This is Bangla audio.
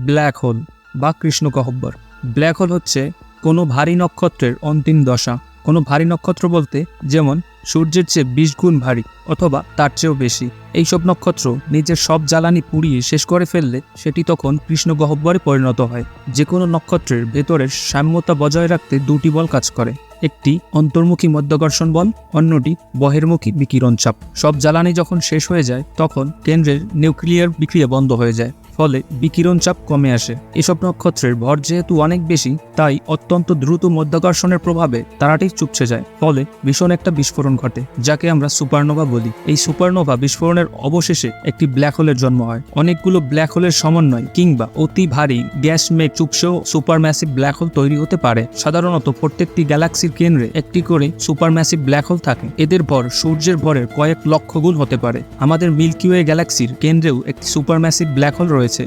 ব্ল্যাক হোল বা কৃষ্ণগহ্বর। ব্ল্যাক হোল হচ্ছে কোনো ভারী নক্ষত্রের অন্তিম দশা। কোনো ভারী নক্ষত্র বলতে যেমন সূর্যের চেয়ে 20 গুণ ভারী অথবা তার চেয়েও বেশি। এইসব নক্ষত্র নিজের সব জ্বালানি পুড়িয়ে শেষ করে ফেললে সেটি তখন কৃষ্ণগহ্বরে পরিণত হয়। যে কোনো নক্ষত্রের ভেতরের সাম্যতা বজায় রাখতে দুটি বল কাজ করে, একটি অন্তর্মুখী মাধ্যাকর্ষণ বল, অন্যটি বহির্মুখী বিকিরণ চাপ। সব জ্বালানি যখন শেষ হয়ে যায় তখন কেন্দ্রের নিউক্লিয়ার বিক্রিয়া বন্ধ হয়ে যায়, ফলে বিকিরণ চাপ কমে আসে। এসব নক্ষত্রের ভর যেহেতু অনেক বেশি, তাই অত্যন্ত দ্রুত মাধ্যাকর্ষণের প্রভাবে তারাটি চুপসে যায়, ফলে ভীষণ একটা বিস্ফোরণ ঘটে, যাকে আমরা সুপারনোভা বলি। এই সুপারনোভা বিস্ফোরণের অবশেষে একটি ব্ল্যাক হোলের জন্ম হয়। অনেকগুলো ব্ল্যাক হোলের সমন্বয় কিংবা অতি ভারী গ্যাস মেঘ চুপসেও সুপারম্যাসিভ ব্ল্যাক হোল তৈরি হতে পারে। সাধারণত প্রত্যেকটি গ্যালাক্সির কেন্দ্রে একটি করে সুপারম্যাসিভ ব্ল্যাক হোল থাকে। এদের ভর সূর্যের ভরের কয়েক লক্ষ গুণ হতে পারে। আমাদের মিল্কি ওয়ে গ্যালাক্সির কেন্দ্রেও একটি সুপারম্যাসিভ ব্ল্যাক হোল রয়েছে।